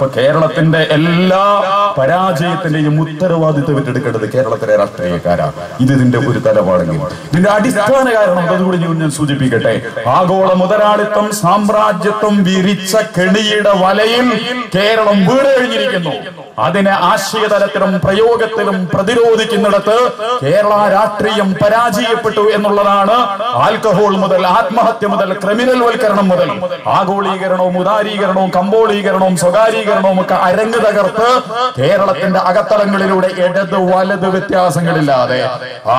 ഇപ്പൊ കേരളത്തിന്റെ എല്ലാ പരാജയത്തിന്റെയും ഉത്തരവാദിത്വം ഏറ്റെടുക്കേണ്ടത് കേരളത്തിലെ രാഷ്ട്രീയക്കാരാണ്. ഇതിന്റെ ഒരു തലപാടെങ്കിൽ ഇതിന്റെ അടിസ്ഥാന കാരണം അതുകൂടി ഞാൻ സൂചിപ്പിക്കട്ടെ. ആഗോള മുതലാളിത്തം സാമ്രാജ്യത്വം വിരിച്ച കെണിയുടെ വലയിൽ കേരളം വീണഴിഞ്ഞിരിക്കുന്നു. അതിനെ ആശയതലത്തിലും പ്രയോഗത്തിലും പ്രതിരോധിക്കുന്നിടത്ത് കേരള രാഷ്ട്രീയം പരാജയപ്പെട്ടു എന്നുള്ളതാണ്. ആൽക്കഹോൾ മുതൽ ആത്മഹത്യ മുതൽ ക്രിമിനൽ വൽക്കരണം മുതൽ ആഗോളീകരണവും ഉദാരീകരണവും കമ്പോളീകരണവും സ്വകാരീകരണവും ഒക്കെ അരങ്ങ് തകർത്ത് കേരളത്തിന്റെ അകത്തളങ്ങളിലൂടെ ഇടത് വലത് വ്യത്യാസങ്ങളില്ലാതെ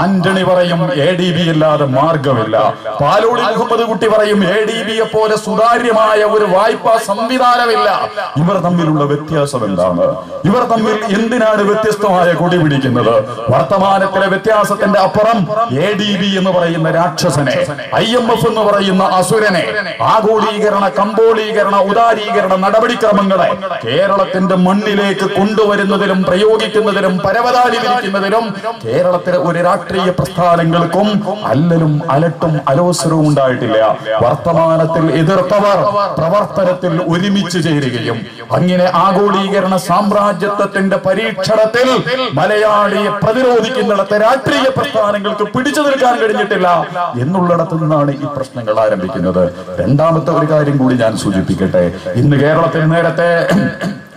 ആന്റണി പറയും ADB ഇല്ലാതെ മാർഗമില്ല. പാലോളി മുഹമ്മദ് കുട്ടി പറയും ADBയെ പോലെ സുതാര്യമായ ഒരു വായ്പാ സംവിധാനമില്ല. ഇവർ തമ്മിലുള്ള വ്യത്യാസം എന്താണ്? ഇവർ തമ്മിൽ എന്തിനാണ് വ്യത്യസ്തമായ കൊടി പിടിക്കുന്നത്? വർത്തമാനത്തിലെ വ്യത്യാസത്തിന്റെ അപ്പുറം ADB എന്ന് പറയുന്ന രാക്ഷസനെ, IMF എന്ന് പറയുന്ന അസുരനെ, ആഗോളീകരണ കമ്പോളീകരണ ഉദാരീകരണ നടപടിക്രമങ്ങളെ കേരളത്തിന്റെ മണ്ണിലേക്ക് കൊണ്ടുവരുന്നതിലും പ്രയോഗിക്കുന്നതിലും പരവതാനിരിക്കുന്നതിലും കേരളത്തിലെ ഒരു രാഷ്ട്രീയ പ്രസ്ഥാനങ്ങൾക്കും അല്ലലും അലട്ടും അലോസരവും ഉണ്ടായിട്ടില്ല. വർത്തമാനത്തിൽ എതിർത്തവർ പ്രവർത്തനത്തിൽ ഒരുമിച്ച് ചേരുകയും അങ്ങനെ ആഗോളീകരണ സാമ്രാജ്യത്വത്തിന്റെ പരീക്ഷണത്തിൽ മലയാളിയെ പ്രതിരോധിക്കുന്നിടത്ത് രാഷ്ട്രീയ പ്രസ്ഥാനങ്ങൾക്ക് പിടിച്ചു നിൽക്കാൻ കഴിഞ്ഞിട്ടില്ല എന്നുള്ളിടത്തു നിന്നാണ് ഈ പ്രശ്നങ്ങൾ ആരംഭിക്കുന്നത്. രണ്ടാമത്തെ ഒരു കാര്യം കൂടി ഞാൻ സൂചിപ്പിക്കട്ടെ. ഇന്ന് കേരളത്തിൽ നേരത്തെ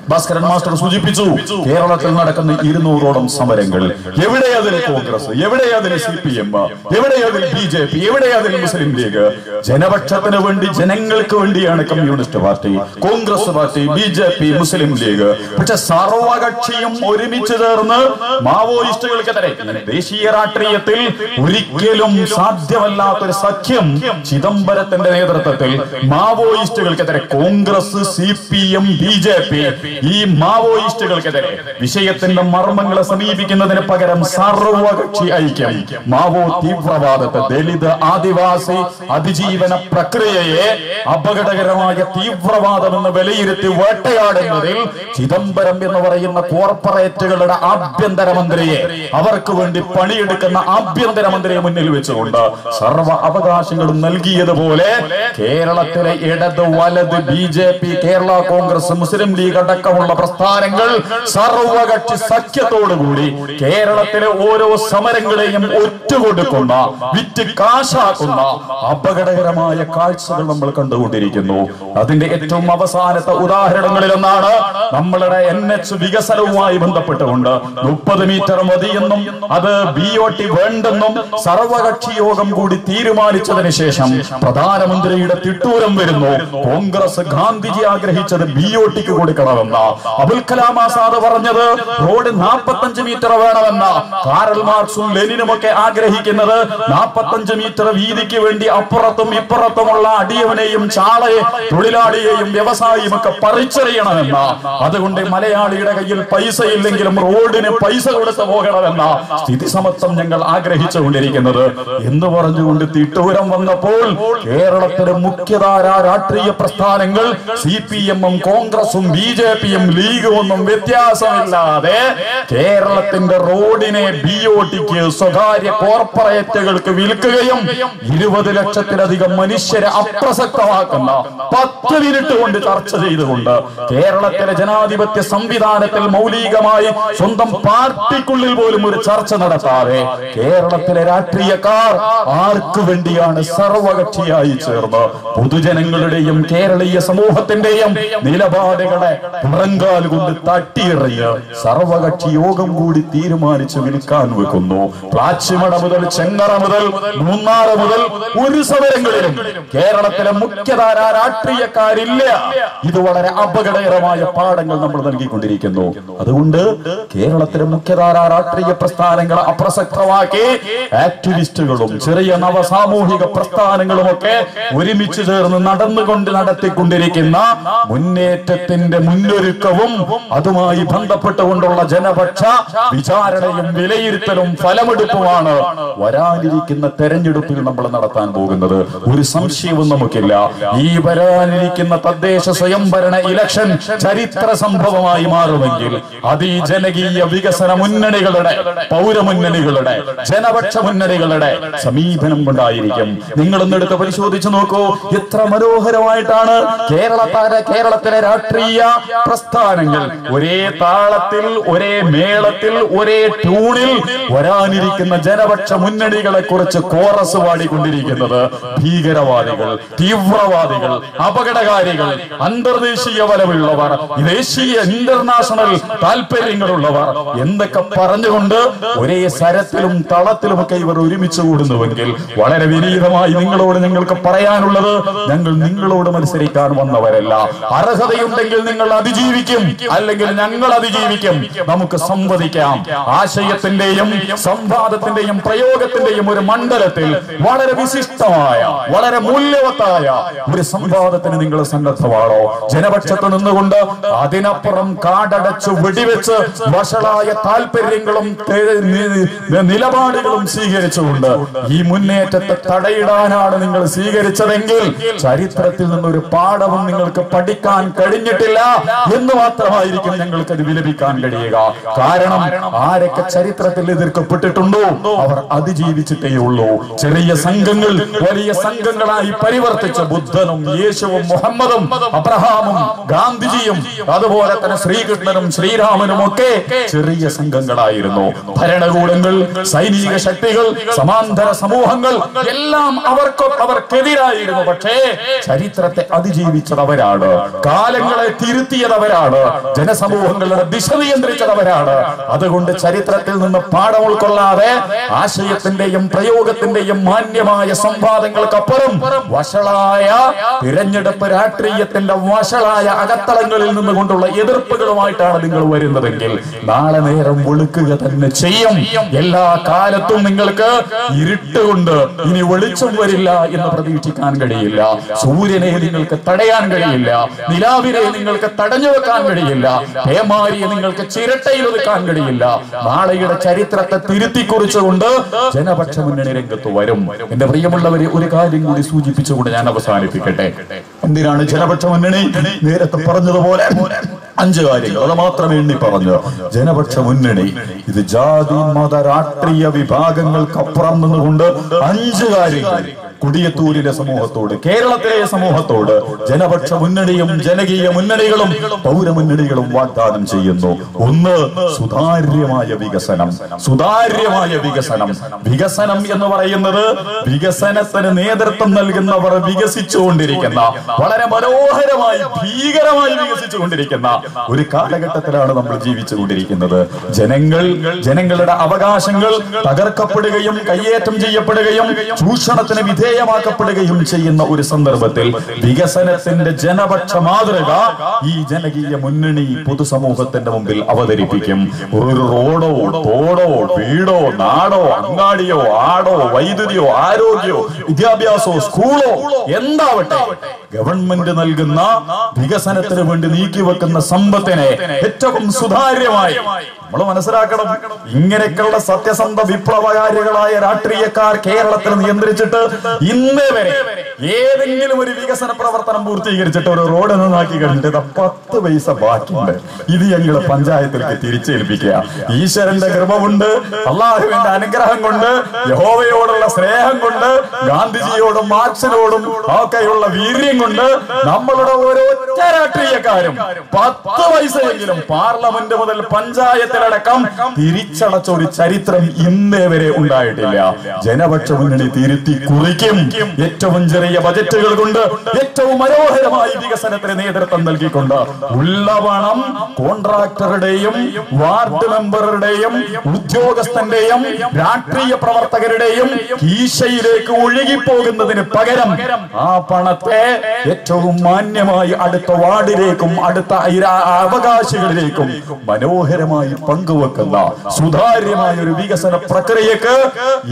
ഭാസ്കരൻ മാസ്റ്റർ സൂചിപ്പിച്ചു, കേരളത്തിൽ നടക്കുന്ന 200ഓളം സമരങ്ങൾ. എവിടെ അതിൽ കോൺഗ്രസ്, എവിടെ അതിൽ CPM, എവിടെ അതിൽ BJP, എവിടെ അതിൽ മുസ്ലിം ലീഗ്? ജനപക്ഷത്തിന് വേണ്ടി ജനങ്ങൾക്ക് വേണ്ടിയാണ് communist party, Congress party, BJP, മുസ്ലിം ലീഗ്. പക്ഷെ സർവകക്ഷിയും ഒരുമിച്ച് ചേർന്ന് മാവോയിസ്റ്റുകൾക്കെതിരെ ദേശീയ രാഷ്ട്രീയത്തിൽ ഒരിക്കലും സാധ്യമല്ലാത്തൊരു സഖ്യം ചിദംബരത്തിന്റെ നേതൃത്വത്തിൽ മാവോയിസ്റ്റുകൾക്കെതിരെ കോൺഗ്രസ്, CPM, BJP ഈ മാവോയിസ്റ്റുകൾക്കെതിരെ വിഷയത്തിന്റെ മർമ്മങ്ങളെ സമീപിക്കുന്നതിന് പകരം സർവകക്ഷി ഐക്യം മാവോ തീവ്രവാദത്തെ, ദലിത് ആദിവാസി അതിജീവന പ്രക്രിയയെ അപകടകരമായ തീവ്രവാദമെന്ന് വിലയിരുത്തി വേട്ടയാടുന്നതിൽ ചിദംബരം എന്ന് പറയുന്ന കോർപ്പറേറ്റുകളുടെ ആഭ്യന്തരമന്ത്രിയെ, അവർക്ക് വേണ്ടി പണിയെടുക്കുന്ന ആഭ്യന്തരമന്ത്രിയെ മുന്നിൽ വെച്ചുകൊണ്ട് സർവ അവകാശങ്ങളും നൽകിയതുപോലെ കേരളത്തിലെ ഇടത് വലത് BJP, കേരള കോൺഗ്രസ്, മുസ്ലിം ലീഗ് അടക്കമുള്ള പ്രസ്ഥാനങ്ങൾ സർവകക്ഷി സഖ്യത്തോടുകൂടി കേരളത്തിലെ ഓരോ സമരങ്ങളെയും ഒറ്റുകൊടുക്കുന്ന, വിറ്റ് കാശാക്കുന്ന അപകടകരമായ കാഴ്ചകൾ നമ്മൾ കണ്ടുകൊണ്ടിരിക്കുന്നു. അതിന്റെ ഏറ്റവും അവസാനത്തെ ഉദാഹരണങ്ങളിലൊന്നാണ് നമ്മളുടെ NH വികസനവുമായി ബന്ധപ്പെട്ടുകൊണ്ട് 30 മീറ്റർ മതിയെന്നും അത് BOT വേണ്ടെന്നും സർവകക്ഷി യോഗം കൂടി തീരുമാനിച്ചതിന് ശേഷം പ്രധാനമന്ത്രിയുടെ തിട്ടൂരം വരുന്നു. കോൺഗ്രസ് ഗാന്ധിജി ആഗ്രഹിച്ചത് BOTക്ക് കൊടുക്കണമെന്ന, അബുൽ കലാം ആസാദ് പറഞ്ഞത് റോഡ് 45 മീറ്റർ വേണമെന്ന, കാറൽ മാർക്സും ലെനിനും ഒക്കെ ആഗ്രഹിക്കുന്നത് 45 മീറ്റർ വീതിക്ക് വേണ്ടി അപ്പുറത്തും ഇപ്പുറത്തുമുള്ള അടിയവനെയും ചാളയെ തൊഴിലാളിയെയും വ്യവസായിയും ഒക്കെ പറിച്ചെറിയണമെന്ന, അതുകൊണ്ട് മലയാളിയുടെ കയ്യിൽ പൈസ ഇല്ലെങ്കിലും റോഡിന് പൈസ കൊടുത്ത് പോകണമെന്ന സ്ഥിതി സമത്വം ഞങ്ങൾ ആഗ്രഹിച്ചുകൊണ്ടിരിക്കുന്നത് എന്ന് പറഞ്ഞുകൊണ്ട് തിട്ടൂരം വന്നപ്പോൾ കേരളത്തിലെ മുഖ്യധാര രാഷ്ട്രീയ പ്രസ്ഥാനങ്ങൾ CPM-ഉം കോൺഗ്രസും BJP-യും ലീഗും ഒന്നും വ്യത്യാസമില്ലാതെ കേരളത്തിന്റെ റോഡിനെ BOTക്ക്, സ്വകാര്യ കോർപ്പറേറ്റുകൾക്ക് വിൽക്കുകയും 20 ലക്ഷത്തിലധികം മനുഷ്യരെ അപ്രസക്തമാക്കുന്ന 10 മിനിറ്റ് കൊണ്ട് ചർച്ച ചെയ്തുകൊണ്ട് കേരളത്തിലെ ജനാധിപത്യ സംവിധാനത്തിൽ മൗലികമായി സ്വന്തം പാർട്ടിക്കുള്ളിൽ പോലും ഒരു ചർച്ച നടത്താതെ കേരളത്തിലെ രാഷ്ട്രീയക്കാർ ആർക്കു വേണ്ടിയാണ് സർവകക്ഷിയായി ചേർന്ന് പൊതുജനങ്ങളുടെയും കേരളീയ സമൂഹത്തിന്റെയും നിലപാടുകളെ പുറങ്കാൽ കൊണ്ട് തട്ടിയെറിഞ്ഞ് സർവകക്ഷി യോഗം കൂടി തീരുമാനിച്ചു വിൽക്കാൻ വെക്കുന്നു. പ്ലാച്ചിമട മുതൽ ചെങ്ങറ മുതൽ മൂന്നാർ മുതൽ ഒരു സമരങ്ങളിലും കേരളത്തിലെ മുഖ്യധാര രാഷ്ട്രീയക്കാരില്ല. ഇത് വളരെ അപകടകരമായ പാഠങ്ങൾ നമ്മൾ നൽകിക്കൊണ്ടിരിക്കുന്നു. അതുകൊണ്ട് കേരളത്തിലെ മുഖ്യധാര രാഷ്ട്രീയ പ്രസ്ഥാനങ്ങളെ അപ്രസക്തമാക്കി ആക്ടിവിസ്റ്റുകളും ചെറിയ നവസാമൂഹിക പ്രസ്ഥാനങ്ങളുമൊക്കെ ഒരുമിച്ച് ചേർന്ന് നടത്തിക്കൊണ്ടിരിക്കുന്ന മുന്നേറ്റത്തിന്റെ മുന്നൊരുക്കവും അതുമായി ബന്ധപ്പെട്ടുകൊണ്ടുള്ള ജനപക്ഷ വിചാരണയും വിലയിരുത്തലും ഫലമെടുപ്പുമാണ് വരാനിരിക്കുന്ന തെരഞ്ഞെടുപ്പിൽ നമ്മൾ നടത്താൻ പോകുന്നത്. ഒരു സംശയവും നമുക്കില്ല. ഈ വരാനിരിക്കുന്ന തദ്ദേശ സ്വയംഭരണ ഇലക്ഷൻ ചരിത്ര സംഭവമായി മാറുമെങ്കിൽ അത് ഈ ജനകീയ വികസന മുന്നണികളുടെ, പൗരമുന്നണികളുടെ, ജനപക്ഷ മുന്നണികളുടെ സമീപനം കൊണ്ടായിരിക്കും. നിങ്ങളൊന്നെടുത്ത് പരിശോധിച്ചു നോക്കൂ, എത്ര മനോഹരമായിട്ടാണ് കേരളത്തിലെ രാഷ്ട്രീയ പ്രസ്ഥാനങ്ങൾ ഒരേ താളത്തിൽ, ഒരേ മേളത്തിൽ, ഒരേ ട്യൂണിൽ വരാനിരിക്കുന്ന ജനപക്ഷ മുന്നണികളെ കുറിച്ച് കോറസ് പാടിക്കൊണ്ടിരിക്കുന്നത് ഭീകരവാദികൾ, തീവ്രവാദികൾ, അപകടകാരികൾ, അന്തർദേശീയ ബലമുള്ളവർ, ദേശീയ ഇന്റർനാഷണൽ താല്പര്യങ്ങളുള്ളവർ എന്നൊക്കെ പറഞ്ഞുകൊണ്ട് ഒരേ സരത്തിലും തളത്തിലുമൊക്കെ ഇവർ ഒരുമിച്ച് കൂടുന്നുവെങ്കിൽ വളരെ വിനീതമായി നിങ്ങളോട് ഞങ്ങൾക്ക് പറയാനുള്ളത്, ഞങ്ങൾ നിങ്ങളോട് മത്സരിക്കാൻ വന്നവരല്ല. അർഹതയുണ്ടെങ്കിൽ നിങ്ങൾ അതിജീവിക്കും, അല്ലെങ്കിൽ ഞങ്ങൾ അതിജീവിക്കും. നമുക്ക് സംവദിക്കാം. ആശയത്തിന്റെയും സംവാദത്തിന്റെയും പ്രയോഗത്തിന്റെയും ഒരു മണ്ഡലത്തിൽ വളരെ വിശിഷ്ടമായ, വളരെ മൂല്യവത്തായ ഒരു സംവാദത്തിന് നിങ്ങൾ സന്നദ്ധമാണോ? ജനപക്ഷത്ത് നിന്നുകൊണ്ട് അതിനപ്പുറം കാടടച്ചു വെടിവെച്ച് വഷളായ താല്പര്യങ്ങളും നിലപാടുകളും സ്വീകരിച്ചുകൊണ്ട് ഈ മുന്നേറ്റത്തെ തടയിടാനാണ് നിങ്ങൾ സ്വീകരിച്ചതെങ്കിൽ ചരിത്രത്തിൽ നിന്നൊരു പാഠവും നിങ്ങൾക്ക് പഠിക്കാൻ കഴിഞ്ഞിട്ടില്ല എന്ന് മാത്രമായിരിക്കും ഞങ്ങൾക്ക് അത് വിലപിക്കാൻ കഴിയുക. കാരണം ആരൊക്കെ ചരിത്രത്തിൽ എതിർക്കപ്പെട്ടിട്ടുണ്ടോ അവർ അതിജീവിച്ചിട്ടേ ഉള്ളൂ. ചെറിയ സംഘങ്ങൾ വലിയ സംഘങ്ങളായി പരിവർത്തിച്ച ബുദ്ധനും യേശുവും മുഹമ്മദും അബ്രഹാമും ഗാന്ധിജിയും അതുപോലെ തന്നെ ശ്രീകൃഷ്ണനും ശ്രീരാമനും ഒക്കെ ചെറിയ സംഘങ്ങളായിരുന്നു. ഭരണകൂടങ്ങൾ, സൈനിക ശക്തികൾ, സമാന്തര സമൂഹങ്ങൾ എല്ലാം അവർക്കെതിരായിരുന്നു. പക്ഷേ ചരിത്രത്തെ അതിജീവിച്ചതവരാണ്, കാലങ്ങളെ തിരുത്തിയതവരാണ്, ജനസമൂഹങ്ങളുടെ ദിശ നിയന്ത്രിച്ചതവരാണ്. അതുകൊണ്ട് ചരിത്രത്തിൽ നിന്ന് പാഠം ഉൾക്കൊള്ളാതെ ആശയത്തിന്റെയും പ്രയോഗത്തിന്റെയും മാന്യമായ സംവാദങ്ങൾക്കപ്പുറം വഷളായ തിരഞ്ഞെടുപ്പ് രാഷ്ട്രീയത്തിന്റെ വഷളായ അകത്തളങ്ങളിൽ നിന്നുകൊണ്ടുള്ള എതിർപ്പുകളുമായിട്ടാണ് നിങ്ങൾ വരുന്നതെങ്കിൽ നാളെ നേരം വെളുക്കുക തന്നെ ചെയ്യും. എല്ലാ കാലത്തും നിങ്ങൾക്ക് ഇരുട്ടുകൊണ്ട് ഇനി വെളിച്ചം വരില്ല എന്ന് പ്രതീക്ഷിക്കാൻ കഴിയില്ല. സൂര്യനെ നിങ്ങൾക്ക് തടയാൻ കഴിയില്ല, നിലാവിനെ നിങ്ങൾക്ക് തടഞ്ഞു വെക്കാൻ കഴിയില്ല, പേമാരിയെ നിങ്ങൾക്ക് ചിരട്ടയിൽ ഒതുക്കാൻ കഴിയില്ല. നാളെയുടെ ചരിത്രത്തെ തിരുത്തിക്കുറിച്ചുകൊണ്ട് ജനപക്ഷ മുന്നണി രംഗത്ത് വരും. എന്റെ പ്രിയമുള്ളവരെ, ഒരു കാര്യം കൂടി സൂചിപ്പിച്ചുകൊണ്ട് ഞാൻ അവസാനിപ്പിക്കട്ടെ. എന്തിനാണ് ജനപക്ഷ മുന്നണി? നേരത്തെ പറഞ്ഞതുപോലെ 5 കാര്യങ്ങൾ അത് മാത്രമേ എണ്ണി പറഞ്ഞു. ജനപക്ഷ മുന്നണി ഇത് ജാതി മത രാഷ്ട്രീയ വിഭാഗങ്ങൾക്കപ്പുറം നിന്നുകൊണ്ട് 5 കാര്യങ്ങൾ കൊടിയത്തൂരിലെ സമൂഹത്തോട്, കേരളത്തിലെ സമൂഹത്തോട് ജനപക്ഷ മുന്നണിയും ജനകീയ മുന്നണികളും പൗരമുന്നണികളും വാഗ്ദാനം ചെയ്യുന്നു. ഒന്ന്, സുതാര്യമായ വികസനം. സുതാര്യമായ വികസനം. വികസനം എന്ന് പറയുന്നത് വികസനത്തിന് നേതൃത്വം നൽകുന്നവർ വികസിച്ചുകൊണ്ടിരിക്കുന്ന, വളരെ മനോഹരമായി ഭീകരമായി വികസിച്ചുകൊണ്ടിരിക്കുന്ന ഒരു കാലഘട്ടത്തിലാണ് നമ്മൾ ജീവിച്ചുകൊണ്ടിരിക്കുന്നത്. ജനങ്ങളുടെ അവകാശങ്ങൾ തകർക്കപ്പെടുകയും കയ്യേറ്റം ചെയ്യപ്പെടുകയും ചൂഷണത്തിന് വിധേയമാക്കപ്പെടുകയും ചെയ്യുന്ന ഒരു സന്ദർഭത്തിൽ വികസനത്തിന്റെ ജനപക്ഷ മാതൃക ഈ ജനകീയ മുന്നണി പൊതുസമൂഹത്തിന്റെ മുമ്പിൽ അവതരിപ്പിക്കും. ഒരു റോഡോ തോടോ വീടോ നാടോ അങ്ങാടിയോ ആടോ വൈദ്യുതിയോ ആരോഗ്യമോ വിദ്യാഭ്യാസമോ സ്കൂളോ എന്താവട്ടെ, ഗവൺമെന്റ് നൽകുന്ന വികസനത്തിന് വേണ്ടി നീക്കിവെക്കുന്ന സമ്പത്തിനെ ഏറ്റവും സുതാര്യമായി നമ്മൾ മനസ്സിലാക്കണം. ഇങ്ങനെയൊക്കെയുള്ള സത്യസന്ധ വിപ്ലവകാരികളായ രാഷ്ട്രീയക്കാർ കേരളത്തിൽ നിയന്ത്രിച്ചിട്ട് ഇന്നേ വരെ ഏതെങ്കിലും ഒരു വികസന പ്രവർത്തനം പൂർത്തീകരിച്ചിട്ട് ഒരു റോഡ് നന്നാക്കി കഴിഞ്ഞിട്ട് 10 പൈസ ബാക്കിയുണ്ട്, ഇത് ഞങ്ങൾ പഞ്ചായത്തിലേക്ക് തിരിച്ചേൽപ്പിക്കുക. ഈശ്വരന്റെ കൃപ കൊണ്ട്, അള്ളാഹുവിന്റെ അനുഗ്രഹം കൊണ്ട്, യഹോവയോടുള്ള സ്നേഹം കൊണ്ട്, ഗാന്ധിജിയോടും മാർക്സിനോടും ഒക്കെയുള്ള വീര്യം കൊണ്ട് നമ്മളുടെ ഓരോറ്റ രാഷ്ട്രീയക്കാരും 10 പൈസയെങ്കിലും പാർലമെന്റ് മുതൽ പഞ്ചായത്തിലടക്കം തിരിച്ചടച്ച ഒരു ചരിത്രം ഇന്നേ വരെ ഉണ്ടായിട്ടില്ല. ജനപക്ഷ മുന്നണി തിരുത്തി കുറിക്കും. ഏറ്റവും ചെറിയ ബജറ്റുകൾ കൊണ്ട് ഏറ്റവും മനോഹരമായി വികസനത്തിന് നേതൃത്വം നൽകിക്കൊണ്ട് ഉള്ള പണം കോൺട്രാക്ടറുടെയും വാർഡ് മെമ്പറുടെയും ഉദ്യോഗസ്ഥന്റെയും രാഷ്ട്രീയ പ്രവർത്തകരുടെയും കീശയിലേക്ക് ഒഴുകിപ്പോകുന്നതിന് പകരം ആ പണത്തെ ഏറ്റവും മാന്യമായി അടുത്ത വാർഡിലേക്കും അടുത്ത അവകാശികളിലേക്കും മനോഹരമായി പങ്കുവെക്കുന്ന സുതാര്യമായ ഒരു വികസന പ്രക്രിയക്ക്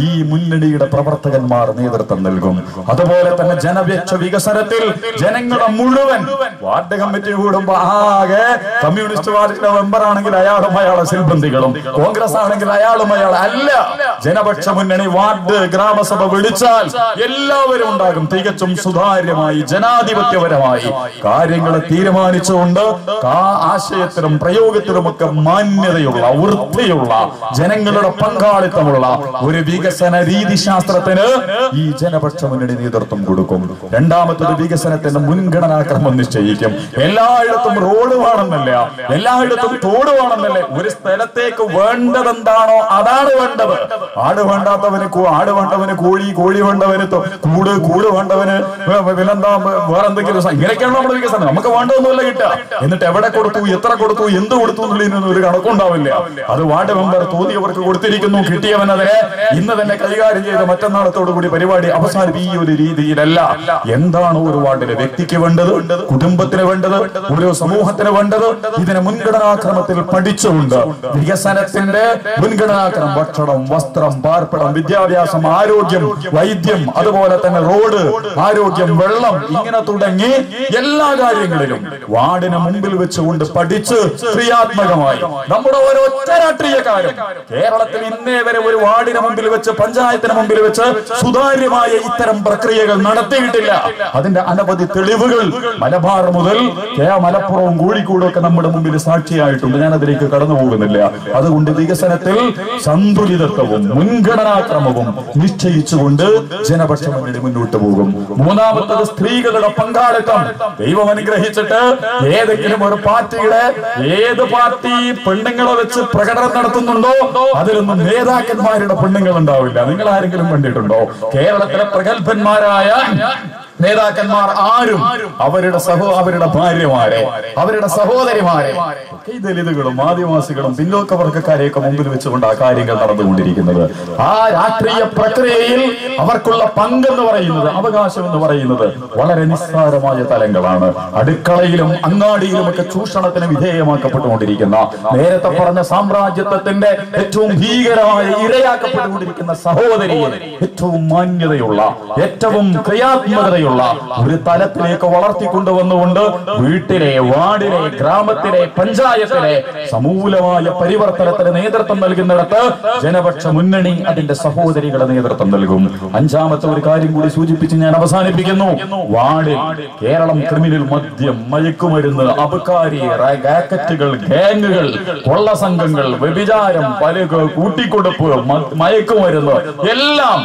ഈ മുന്നണിയുടെ പ്രവർത്തകന്മാർ നേതൃത്വം നൽകും. അതുപോലെ തന്നെ ജനപക്ഷ വികസനത്തിൽ ജനങ്ങളുടെ മുഴുവൻ വാർഡ് കമ്മിറ്റി കൂടുമ്പോ ആകെ കമ്മ്യൂണിസ്റ്റ് പാർട്ടിയുടെ മെമ്പർ ആണെങ്കിൽ അയാളും അയാളെ സിൽബന്ധികളും, കോൺഗ്രസ് ആണെങ്കിൽ അയാളും അയാൾ അല്ല. ജനപക്ഷ മുന്നണി വാർഡ് ഗ്രാമസഭ വിളിച്ചാൽ എല്ലാവരും ഉണ്ടാകും. തികച്ചും സുതാര്യമായി കാര്യങ്ങളെ തീരുമാനിച്ചുകൊണ്ട് ആശയത്തിലും പ്രയോഗത്തിലുമൊക്കെ മാന്യതയോടെ മാന്യതയുള്ള, വൃത്തിയുള്ള, ജനങ്ങളുടെ പങ്കാളിത്തമുള്ള ഒരു വികസന രീതിശാസ്ത്രത്തിന് ഈ ജനപക്ഷ മുന്നണി നേതൃത്വം കൊടുക്കും. രണ്ടാമത്തത് വികസനത്തിന്റെ മുൻഗണനാക്രമം നിശ്ചയിക്കും. എല്ലായിടത്തും റോഡ് വേണമെന്നല്ല, എല്ലായിടത്തും തോട് വേണമെന്നല്ല. ഒരു സ്ഥലത്തേക്ക് വേണ്ടത് എന്താണോ അതാണ് വേണ്ടത്. ആട് വേണ്ടാത്തവന് ആട് വേണ്ടവന് കോഴി, കോഴി വേണ്ടവന് കൂട്, കൂട് വേണ്ടവന് പിന്നെന്താ വേറെന്തെങ്കിലും. ഇങ്ങനെയൊക്കെയാണ് നമ്മുടെ വികസനം. നമുക്ക് വേണ്ടതൊന്നുമല്ല കിട്ടുക. എന്നിട്ട് എവിടെ കൊടുത്തു, എത്ര കൊടുത്തു, എന്ത് കൊടുത്തു എന്നുള്ളതിനൊന്നും ഒരു കണക്കുണ്ടാവില്ല. അത് വാർഡ് മെമ്പർ തോന്നിയവർക്ക് കൊടുത്തിരിക്കുന്നു. കിട്ടിയവനതിനെ ഇന്ന് തന്നെ കൈകാര്യം ചെയ്ത് മറ്റന്നാളത്തോടുകൂടി പരിപാടി അവസാനിപ്പിക്കും. ഈ ഒരു രീതിയിലല്ല. എന്താണ് ഒരു വാർഡിലെ വ്യക്തിക്ക് വേണ്ടത്, കുടുംബത്തിന് വേണ്ടത്, ഓരോ സമൂഹത്തിന് വേണ്ടത്, ഇതിനെ മുൻഗണനാക്രമത്തിൽ പഠിച്ചുകൊണ്ട് വികസനത്തിന്റെ മുൻഗണനാക്രമം, ഭക്ഷണം, വസ്ത്രം, പാർപ്പിടം, വിദ്യാഭ്യാസം, ആരോഗ്യം, വൈദ്യം, അതുപോലെ തന്നെ റോഡ്, ആരോഗ്യം, വെള്ളം, ഇങ്ങനെ തുടങ്ങി എല്ലാ കാര്യങ്ങളിലും വാർഡിനെ മുമ്പിൽ വെച്ചുകൊണ്ട് പഠിച്ച് ക്രിയാത്മകമായി നമ്മുടെ ഓരോറ്റ രാഷ്ട്രീയക്കാരും കേരളത്തിൽ ഇന്നേ വരെ ഒരു വാർഡിന് മുമ്പിൽ വെച്ച്, പഞ്ചായത്തിന് മുമ്പിൽ വെച്ച് സുതാര്യമായ ഇത്തരം പ്രക്രിയകൾ നടത്തിയിട്ടില്ല. അതിന്റെ അനവധി തെളിവുകൾ മലബാർ മുതൽ മലപ്പുറവും കോഴിക്കോടും ഒക്കെ നമ്മുടെ മുമ്പിൽ സാക്ഷിയായിട്ടുണ്ട്. ഞാൻ അതിലേക്ക് കടന്നു പോകുന്നില്ല. അതുകൊണ്ട് വികസനത്തിൽ സന്തുലിതത്വവും മുൻഗണനാക്രമവും നിശ്ചയിച്ചുകൊണ്ട് ജനപക്ഷ മുന്നണി മുന്നോട്ട് പോകും. മൂന്നാമത്തത് സ്ത്രീകളുടെ പങ്കാളിത്തം. ദൈവം അനുഗ്രഹിച്ചിട്ട് ഏതെങ്കിലും ഒരു പാർട്ടിയുടെ ഏത് പാർട്ടി പെണ്ണുങ്ങളെ വെച്ച് പ്രകടനം നടത്തുന്നുണ്ടോ അതിലൊന്നും നേതാക്കന്മാരുടെ പെണ്ണുങ്ങൾ ഉണ്ടാവില്ല. നിങ്ങൾ ആരെങ്കിലും കണ്ടിട്ടുണ്ടോ? കേരളത്തിലെ പ്രഗത്ഭന്മാരായ നേതാക്കന്മാർ ആരും അവരുടെ ഭാര്യമാരെ, അവരുടെ സഹോദരിമാരെ, ദലിതുകളും ആദിവാസികളും പിന്നോക്ക വർഗക്കാരെയൊക്കെ മുമ്പിൽ വെച്ചുകൊണ്ട് ആ കാര്യങ്ങൾ നടന്നുകൊണ്ടിരിക്കുന്നത്. ആ രാഷ്ട്രീയ പ്രക്രിയയിൽ അവർക്കുള്ള പങ്കെന്ന് പറയുന്നത്, അവകാശം എന്ന് പറയുന്നത് വളരെ നിസ്സാരമായ തലങ്ങളാണ്. അടുക്കളയിലും അങ്ങാടിയിലും ഒക്കെ ചൂഷണത്തിന് വിധേയമാക്കപ്പെട്ടുകൊണ്ടിരിക്കുന്ന, നേരത്തെ പറഞ്ഞ സാമ്രാജ്യത്വത്തിന്റെ ഏറ്റവും ഭീകരമായ ഇരയാക്കപ്പെട്ടുകൊണ്ടിരിക്കുന്ന സഹോദരിയെ ഏറ്റവും മാന്യതയുള്ള, ഏറ്റവും ക്രിയാത്മകതയുള്ള ഒരു തലത്തിലേക്ക് വളർത്തിക്കൊണ്ടുവന്നുകൊണ്ട് വീട്ടിലെ, വാർഡിലെ, ഗ്രാമത്തിലെ, പഞ്ചായത്തിലെ സമൂലമായ പരിവർത്തനത്തിന് നേതൃത്വം നൽകുന്നിടത്ത് ജനപക്ഷ മുന്നണി അതിന്റെ സഹോദരികളെ നേതൃത്വം നൽകും. അഞ്ചാമത്തെ ഒരു കാര്യം കൂടി സൂചിപ്പിച്ച് ഞാൻ അവസാനിപ്പിക്കുന്നു. വാർഡിൽ കേരളം ക്രിമിനൽ, മദ്യം, മയക്കുമരുന്ന്, അബക്കാരി, റാക്കറ്റുകൾ, ഗാങ്ങുകൾ, കൊള്ള സംഘങ്ങൾ, വ്യഭിചാരം, പലുക, കൂട്ടിക്കൊടുപ്പ്, മയക്കുമരുന്ന്, എല്ലാം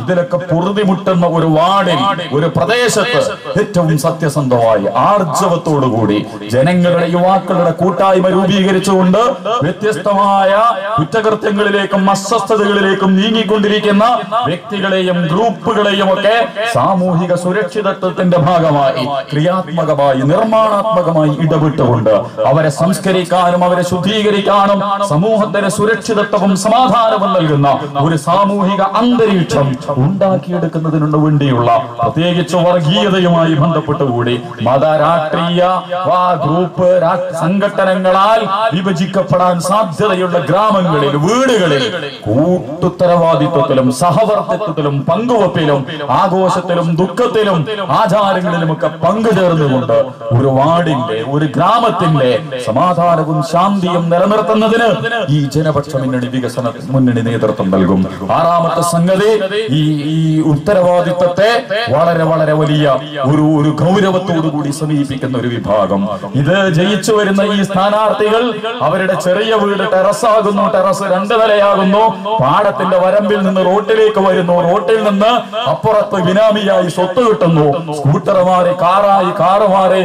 ഇതിലൊക്കെ പൊറുതിമുട്ടുന്ന ഒരു വാർഡിൽ, ഒരു പ്രദേശത്ത് ഏറ്റവും സത്യസന്ധമായി ആർജവത്തോടുകൂടി ജനങ്ങളുടെ, യുവാക്കളുടെ കൂട്ടായ്മ രൂപീകരിച്ചുകൊണ്ട് വ്യത്യസ്തമായ കുറ്റകൃത്യങ്ങളിലേക്കും അസ്വസ്ഥതകളിലേക്കും നീങ്ങിക്കൊണ്ടിരിക്കുന്ന വ്യക്തികളെയും ഗ്രൂപ്പുകളെയും ഒക്കെ സാമൂഹിക സുരക്ഷിതത്വത്തിന്റെ ഭാഗമായി ക്രിയാത്മകമായി, നിർമ്മാണാത്മകമായി ഇടപെട്ടുകൊണ്ട് അവരെ സംസ്കരിക്കാനും അവരെ ശുദ്ധീകരിക്കാനും സമൂഹത്തിന് സുരക്ഷിതത്വവും സമാധാനവും നൽകുന്ന ഒരു സാമൂഹിക അന്തരീക്ഷം ഉണ്ടാക്കിയെടുക്കുന്നതിനു വേണ്ടിയുള്ള, പ്രത്യേകിച്ച് വർഗീയതയുമായി ബന്ധപ്പെട്ടുകൂടി മത, രാഷ്ട്രീയ ഗ്രൂപ്പ്, സംഘടനകളാൽ വിഭജിക്കപ്പെടാൻ സാധ്യതയുള്ള ഗ്രാമങ്ങളിൽ, വീടുകളിൽ കൂട്ടുത്തരവാദിത്വത്തിലും സഹവർത്തിത്വത്തിലും പങ്കുവെപ്പിലും ആഘോഷത്തിലും ദുഃഖത്തിലും ആചാരങ്ങളിലുമൊക്കെ പങ്കുചേർന്നുകൊണ്ട് ഒരു വാർഡിന്റെ, ഒരു ഗ്രാമത്തിന്റെ സമാധാനവും ശാന്തിയും നിലനിർത്തുന്നതിന് ഈ ജനപക്ഷ മുന്നണി വികസന മുന്നണി നേതൃത്വം നൽകും. ആറാമത്തെ സംഗതി, ഈ ഉത്തരവാദിത്വത്തെ വളരെ വളരെ വലിയ ഒരു ഗൗരവത്തോടുകൂടി സമീപിക്കുന്ന ഒരു വിഭാഗം. ഇത് ജയിച്ചു വരുന്ന ഈ സ്ഥാനാർത്ഥികൾ അവരുടെ ചെറിയ വീട് ടെറസാകുന്നു, ടെറസ് 2 നിലയാകുന്നു, പാടത്തിന്റെ വരമ്പിൽ നിന്ന് റോട്ടിലേക്ക് വരുന്നു, റോട്ടിൽ നിന്ന് അപ്പുറത്ത് ബിനാമിയായി സ്വത്ത് കിട്ടുന്നു, സ്കൂട്ടർ മാറി കാറായി, കാറ് മാറി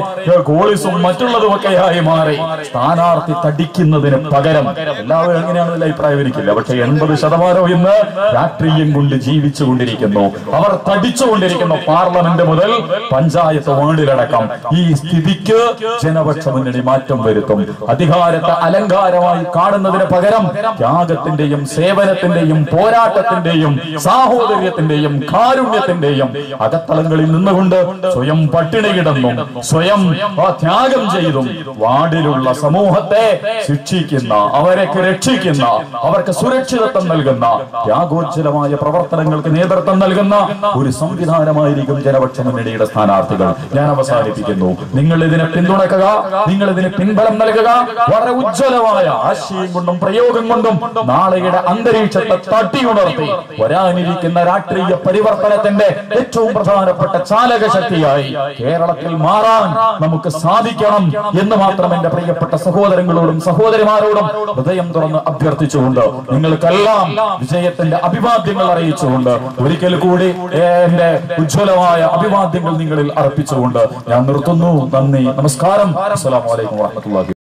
കോളിസും മറ്റുള്ളതുമൊക്കെയായി മാറി സ്ഥാനാർത്ഥി തടിക്കുന്നതിന് പകരം, എല്ലാവരും എങ്ങനെയാണെന്നുള്ള അഭിപ്രായം എനിക്കില്ല, പക്ഷെ 80% ഇന്ന് രാഷ്ട്രീയം കൊണ്ട് ജീവിച്ചു കൊണ്ടിരിക്കുന്നു. അവർ തടിച്ചുകൊണ്ടിരിക്കുന്നു, പാർലമെന്റ് മുതൽ പഞ്ചായത്ത് വാർഡിലടക്കം. ഈ സ്ഥിതിക്ക് ജനപക്ഷ മുന്നണി മാറ്റം വരുത്തും. അധികാരത്തെ അലങ്കാരമായി കാണുന്നതിന് പകരം ത്യാഗത്തിന്റെയും സേവനത്തിന്റെയും പോരാട്ടത്തിന്റെയും സാഹോദര്യത്തിന്റെയും കാരുണ്യത്തിന്റെയും അകത്തളങ്ങളിൽ നിന്നുകൊണ്ട് സ്വയം പട്ടിണി കിടന്നും സ്വയം ത്യാഗം ചെയ്തും വാർഡിലുള്ള സമൂഹത്തെ ശിക്ഷിക്കുന്ന, അവരെ രക്ഷിക്കുന്ന, അവർക്ക് സുരക്ഷിതത്വം നൽകുന്ന, ത്യാഗോജ്ജലമായ പ്രവർത്തനങ്ങൾക്ക് നേതൃത്വം നൽകുന്ന ഒരു സംവിധാനമായിരിക്കും ജനപക്ഷ ജനപക്ഷ മുന്നണിയുടെ സ്ഥാനാർത്ഥികൾ. ഞാൻ അവസാനിപ്പിക്കുന്നു. നിങ്ങൾ ഇതിനെ പിന്തുണക്കുക, നിങ്ങൾ ഇതിന് പിൻബലം നൽകുക. വളരെ ഉജ്ജ്വലമായ ആശയം കൊണ്ടും പ്രയോഗം കൊണ്ടും നാളെയുടെ അന്തരീക്ഷത്തെ തട്ടിയുണർത്തി വരാനിരിക്കുന്ന രാഷ്ട്രീയ പരിവർത്തനത്തിന്റെ ഏറ്റവും പ്രധാനപ്പെട്ട ചാലക ശക്തിയായി കേരളത്തിൽ മാറാൻ നമുക്ക് സാധിക്കണം എന്ന് മാത്രം എന്റെ പ്രിയപ്പെട്ട സഹോദരങ്ങളോടും സഹോദരിമാരോടും ഹൃദയം തുറന്ന് അഭ്യർത്ഥിച്ചുകൊണ്ട് നിങ്ങൾക്കെല്ലാം വിജയത്തിന്റെ അഭിവാദ്യങ്ങൾ അറിയിച്ചുകൊണ്ട് ഒരിക്കൽ കൂടി എന്റെ ഉജ്ജ്വലമായ അഭിവാദ്യങ്ങൾ നിങ്ങളിൽ അർപ്പിച്ചുകൊണ്ട് ഞാൻ നിർത്തുന്നു. നന്ദി, നമസ്കാരം. അസ്സലാമു അലൈക്കും വറഹ്മത്തുള്ളാഹി.